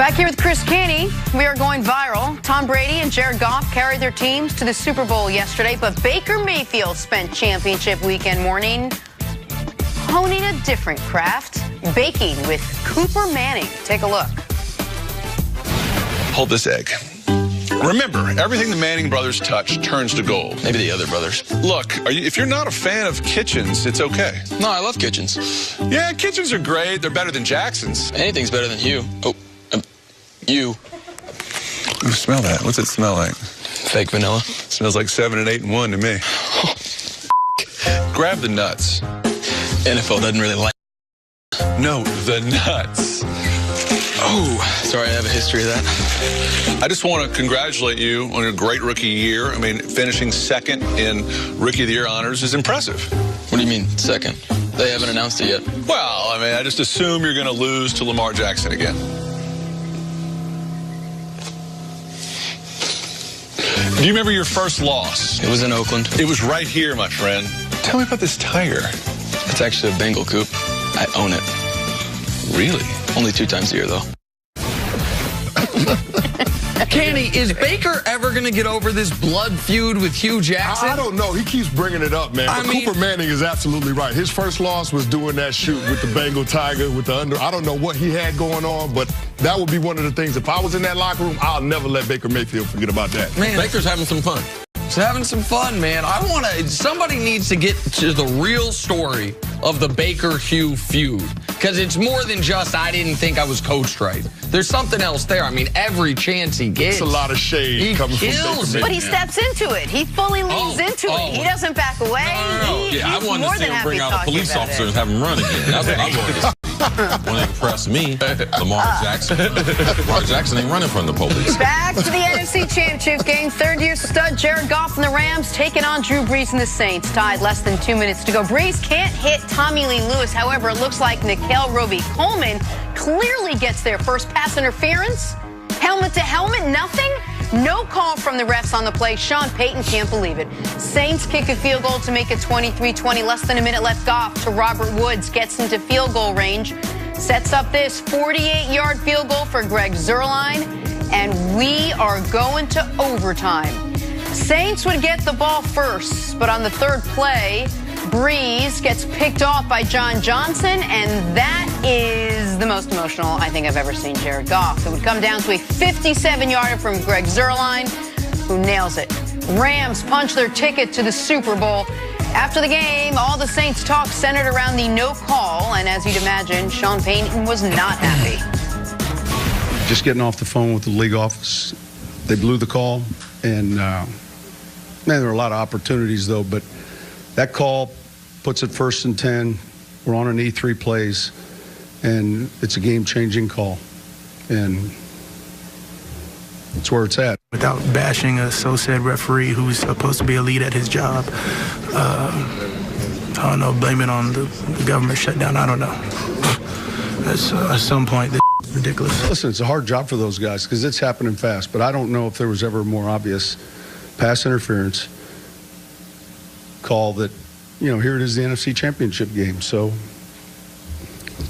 Back here with Cris Canty, we are going viral. Tom Brady and Jared Goff carried their teams to the Super Bowl yesterday, but Baker Mayfield spent championship weekend morning honing a different craft, baking with Cooper Manning. Take a look. Hold this egg. Remember, everything the Manning brothers touch turns to gold. Maybe the other brothers. Look, if you're not a fan of Kitchens, it's okay. No, I love Kitchens. Yeah, Kitchens are great. They're better than Jackson's. Anything's better than you. Oh, you. Ooh, smell that. What's it smell like? Fake vanilla. Smells like 7 and 8 and 1 to me. Grab the nuts. NFL doesn't really like. No, the nuts. Oh, sorry, I have a history of that. I just want to congratulate you on a great rookie year. I mean, finishing second in Rookie of the Year honors is impressive. What do you mean, second? They haven't announced it yet. Well, I mean, I just assume you're going to lose to Lamar Jackson again. Do you remember your first loss? It was in Oakland. It was right here, my friend. Tell me about this tiger. It's actually a Bengal coop. I own it. Really? Only 2 times a year, though. Canty, is Baker ever going to get over this blood feud with Hugh Jackson? I don't know. He keeps bringing it up, man. But Cooper Manning is absolutely right. His first loss was doing that shoot with the Bengal tiger, with the under. I don't know what he had going on, but that would be one of the things. If I was in that locker room, I'll never let Baker Mayfield forget about that. Man, Baker's having some fun. He's having some fun, man. Somebody needs to get to the real story of the Baker-Hugh feud. Because it's more than just, I didn't think I was coached right. There's something else there. I mean, every chance he gets. It's a lot of shade coming from Baker. But he steps into it. He fully leans into it. He doesn't back away. I wanted to see him bring out a police officer and have him run again. That's what I wanted to see. When they impress me, Lamar Jackson. Lamar Jackson ain't running from the police. Back to the NFC Championship game. Third-year stud Jared Goff and the Rams taking on Drew Brees and the Saints. Tied less than 2 minutes to go. Brees can't hit Tommy Lee Lewis. However, it looks like Nikhil Roby-Coleman clearly gets their first pass interference. Helmet to helmet, nothing. No call from the refs on the play. Sean Payton can't believe it. Saints kick a field goal to make it 23-20. Less than a minute left. Goff to Robert Woods. Gets into field goal range. Sets up this 48-yard field goal for Greg Zuerlein. And we are going to overtime. Saints would get the ball first, but on the third play, Brees gets picked off by John Johnson, and that is the most emotional I think I've ever seen Jared Goff. It would come down to a 57-yarder from Greg Zuerlein, who nails it. Rams punch their ticket to the Super Bowl. After the game, all the Saints talk centered around the no call, and as you'd imagine, Sean Payton was not happy. Just getting off the phone with the league office, they blew the call, and man, there were a lot of opportunities though, but that call puts it 1st and 10. We're on an E3 plays, and it's a game-changing call, and it's where it's at. Without bashing a so-said referee who's supposed to be a lead at his job, I don't know, blame it on the government shutdown, I don't know. At some point, this is ridiculous. Listen, it's a hard job for those guys because it's happening fast, but I don't know if there was ever a more obvious pass interference call that, here it is, the NFC Championship game. So,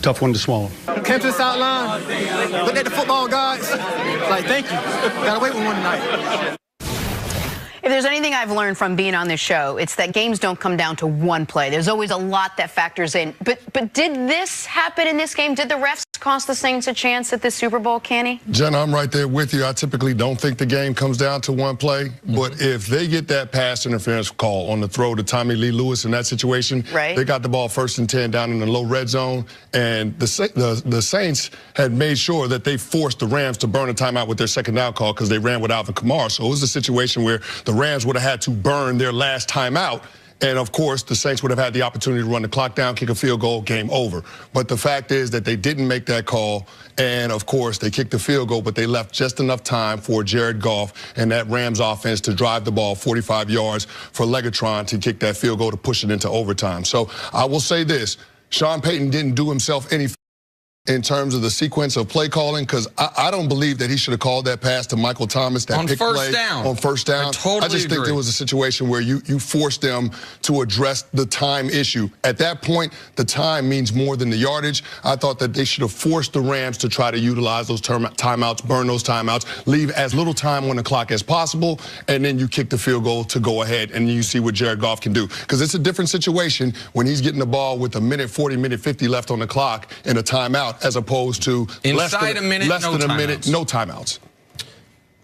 tough one to swallow. Came to the sideline, looked at the football guys, like, thank you. Got away with one tonight. If there's anything I've learned from being on this show, it's that games don't come down to one play. There's always a lot that factors in. But did this happen in this game? Did the refs cost the Saints a chance at the Super Bowl, Canty? Jenna, I'm right there with you. I typically don't think the game comes down to one play. But if they get that pass interference call on the throw to Tommy Lee Lewis in that situation, they got the ball 1st and 10 down in the low red zone. And the Saints had made sure that they forced the Rams to burn a timeout with their second down call because they ran with Alvin Kamara. So it was a situation where the Rams would have had to burn their last timeout. And, of course, the Saints would have had the opportunity to run the clock down, kick a field goal, game over. But the fact is that they didn't make that call. And, of course, they kicked the field goal, but they left just enough time for Jared Goff and that Rams offense to drive the ball 45 yards for Legatron to kick that field goal to push it into overtime. So I will say this. Sean Payton didn't do himself any in terms of the sequence of play calling, because I don't believe that he should have called that pass to Michael Thomas, that pick play on first down. I just think there was a situation where you forced them to address the time issue. At that point, the time means more than the yardage. I thought that they should have forced the Rams to try to utilize those timeouts, burn those timeouts, leave as little time on the clock as possible, and then you kick the field goal to go ahead, and you see what Jared Goff can do. Because it's a different situation when he's getting the ball with a minute 40, minute 50 left on the clock in a timeout, as opposed to less than a minute, no timeouts.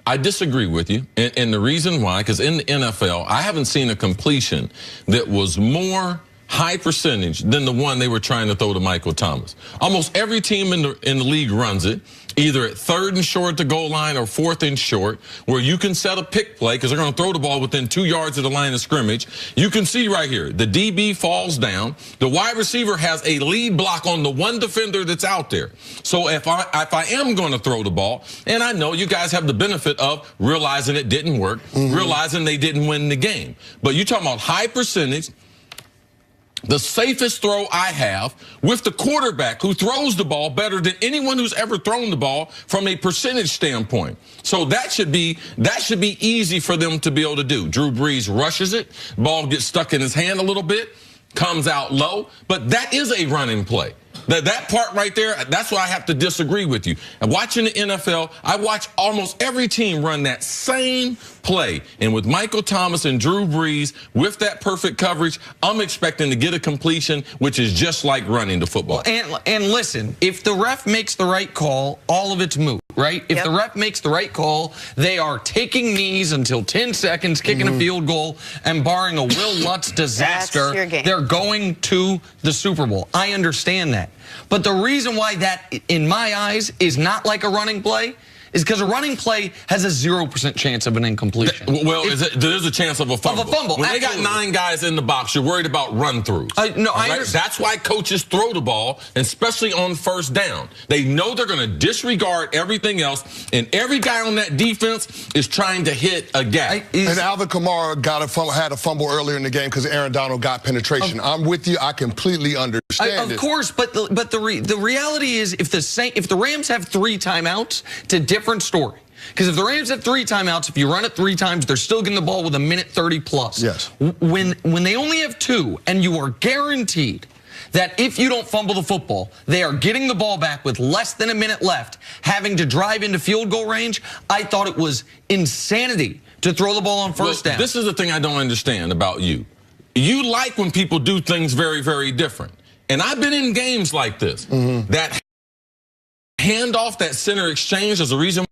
I disagree with you, and the reason why, because in the NFL, I haven't seen a completion that was more high percentage than the one they were trying to throw to Michael Thomas. Almost every team in the league runs it, either at 3rd and short at the goal line or 4th and short, where you can set a pick play because they're going to throw the ball within 2 yards of the line of scrimmage. You can see right here, the DB falls down. The wide receiver has a lead block on the one defender that's out there. So if I am going to throw the ball, and I know you guys have the benefit of realizing it didn't work, realizing they didn't win the game. But you're talking about high percentage. The safest throw I have with the quarterback who throws the ball better than anyone who's ever thrown the ball from a percentage standpoint. So that should be easy for them to be able to do. Drew Brees rushes it, ball gets stuck in his hand a little bit, comes out low, but that is a running play. That part right there, that's why I have to disagree with you. And watching the NFL, I watch almost every team run that same play. And with Michael Thomas and Drew Brees, with that perfect coverage, I'm expecting to get a completion, which is just like running the football. And listen, if the ref makes the right call, all of it's moot, right? If the ref makes the right call, they are taking knees until 10 seconds, kicking a field goal, and barring a Will Lutz disaster, they're going to the Super Bowl. I understand that. But the reason why that, in my eyes, is not like a running play is because a running play has a 0% chance of an incompletion. Well, there's a chance of a fumble. Of a fumble, when they got 9 guys in the box, you're worried about run-throughs. No, I understand. That's why coaches throw the ball, especially on first down. They know they're going to disregard everything else, and every guy on that defense is trying to hit a gap. And Alvin Kamara had a fumble earlier in the game because Aaron Donald got penetration. I'm with you. I completely understand Of course, but the reality is if the Rams have 3 timeouts, it's a different story. Because if the Rams have 3 timeouts, if you run it 3 times, they're still getting the ball with a minute 30 plus. Yes. When they only have 2, and you are guaranteed that if you don't fumble the football, they are getting the ball back with less than a minute left, having to drive into field goal range, I thought it was insanity to throw the ball on first down. This is the thing I don't understand about you. You like when people do things very, very different. And I've been in games like this. That handoff, that center exchange is the reason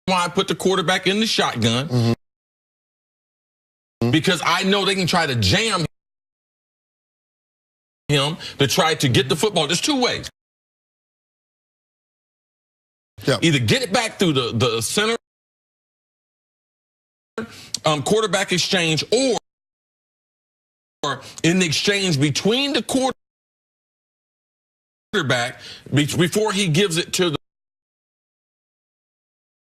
why I put the quarterback in the shotgun. Because I know they can try to jam him to try to get the football. There's 2 ways. Either get it back through the center quarterback exchange, or in the exchange between the quarterback before he gives it to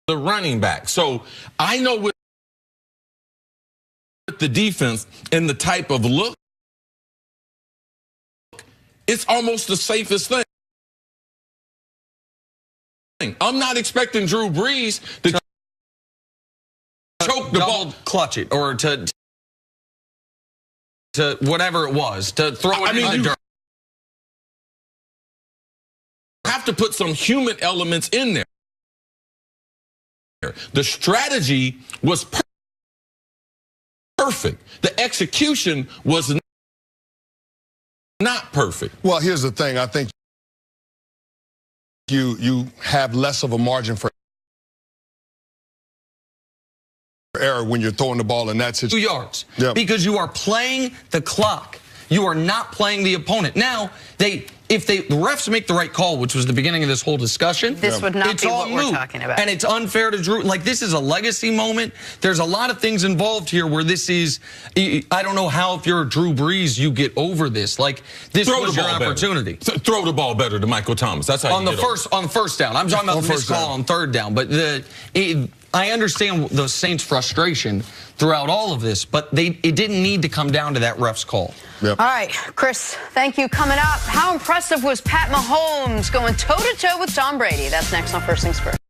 the running back. So I know with the defense and the type of look, it's almost the safest thing. I'm not expecting Drew Brees to choke the ball, clutch it, or to whatever it was, to throw it in the dirt. You have to put some human elements in there. The strategy was perfect. The execution was not perfect. Well, here's the thing. I think you have less of a margin for error when you're throwing the ball in that situation. 2 yards. Because you are playing the clock. You are not playing the opponent. Now, if the refs make the right call, which was the beginning of this whole discussion, this would not be what we're talking about. And it's unfair to Drew. Like, this is a legacy moment. There's a lot of things involved here where this is, I don't know how, if you're Drew Brees, you get over this. Like, this was your opportunity. Throw the ball better to Michael Thomas. That's how on the first down. I'm talking about this call on 3rd down. But I understand the Saints' frustration throughout all of this, but it didn't need to come down to that ref's call. Yep. All right, Chris, thank you. Coming up, how impressive was Pat Mahomes going toe-to-toe with Tom Brady? That's next on First Things First.